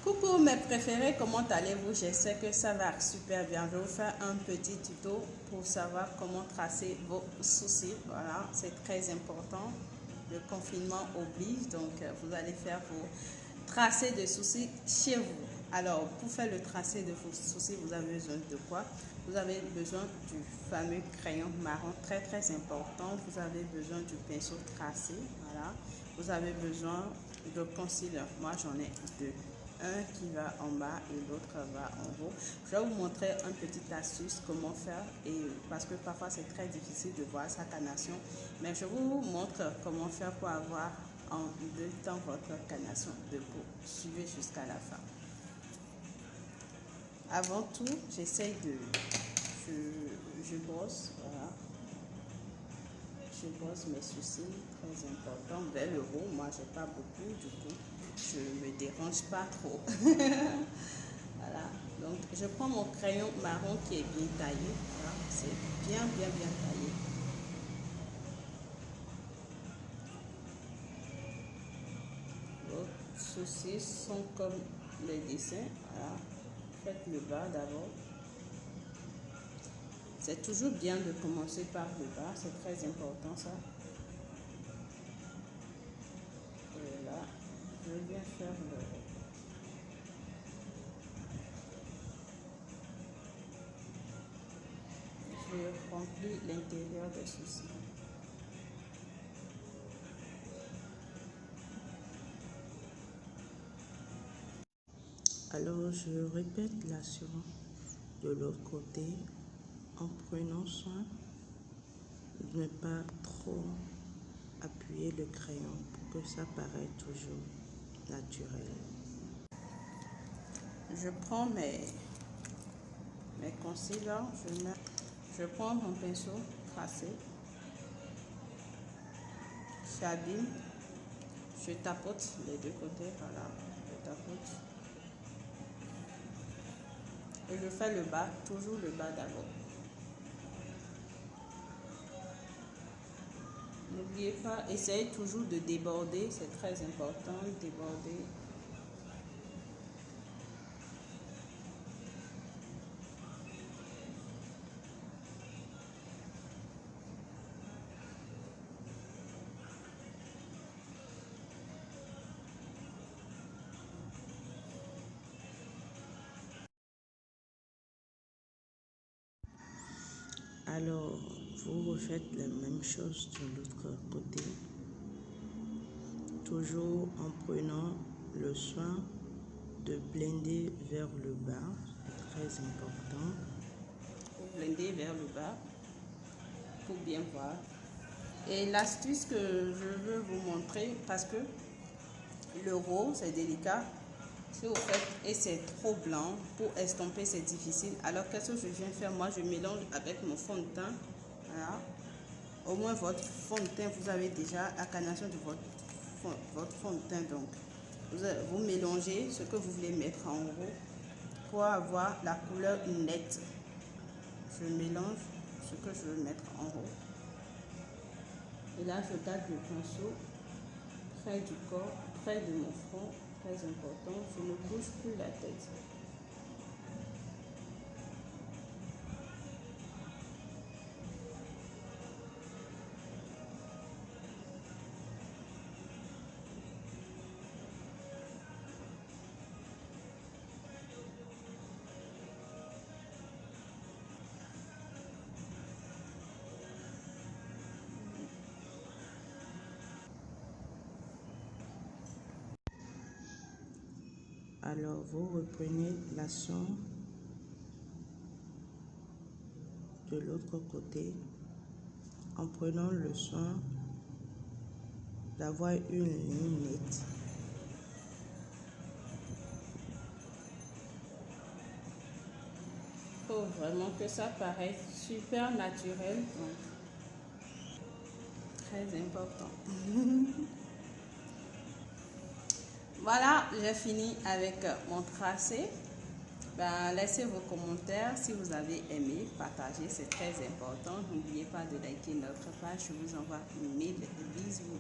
Coucou mes préférés, comment allez-vous? J'espère que ça va super bien. Je vais vous faire un petit tuto pour savoir comment tracer vos sourcils. Voilà, c'est très important. Le confinement oblige, donc vous allez faire vos tracés de sourcils chez vous. Alors, pour faire le tracé de vos sourcils, vous avez besoin de quoi? Vous avez besoin du fameux crayon marron, très important. Vous avez besoin du pinceau tracé, voilà. Vous avez besoin de concealer. Moi, j'en ai deux. Un qui va en bas et l'autre va en haut. Je vais vous montrer un petit astuce comment faire, et parce que parfois c'est très difficile de voir sa carnation, mais je vous montre comment faire pour avoir en deux temps votre carnation de peau. Suivez jusqu'à la fin. Avant tout, j'essaye de je brosse, voilà. Je brosse mes sourcils, très important, vers le haut. Moi, j'ai pas beaucoup, du coup, je me dérange pas trop. Voilà, donc je prends mon crayon marron qui est bien taillé. Voilà, c'est bien taillé. Vos sourcils sont comme les dessins. Voilà, faites le bas d'abord. C'est toujours bien de commencer par le bas, c'est très important ça. Et là, je viens faire le... Je remplis l'intérieur des sourcils. Alors, je répète l'assurance de l'autre côté en prenant soin de ne pas trop appuyer le crayon pour que ça paraisse toujours naturel. Je prends mes concealers, je prends mon pinceau tracé, j'abîme, je tapote les deux côtés, voilà, je tapote. Et je fais le bas, toujours le bas d'abord. N'oubliez pas, essayez toujours de déborder, c'est très important, déborder. Alors, vous refaites la même chose de l'autre côté, toujours en prenant le soin de blender vers le bas, c'est très important. Vous blendez vers le bas pour bien voir. Et l'astuce que je veux vous montrer, parce que le rose c'est délicat, si vous faites et c'est trop blanc, pour estomper c'est difficile. Alors qu'est-ce que je viens faire? Moi je mélange avec mon fond de teint. Voilà. Au moins votre fond de teint, vous avez déjà la carnation de votre fond de teint. Donc vous mélangez ce que vous voulez mettre en haut pour avoir la couleur nette. Je mélange ce que je veux mettre en haut. Et là je garde le pinceau près du corps, près de mon front, très important. Je ne bouge plus la tête. Alors, vous reprenez l'action de l'autre côté en prenant le soin d'avoir une ligne nette. Il faut vraiment que ça paraisse super naturel. Donc, très important. Voilà, j'ai fini avec mon tracé. Ben, laissez vos commentaires si vous avez aimé, partagez, c'est très important. N'oubliez pas de liker notre page. Je vous envoie mille bisous.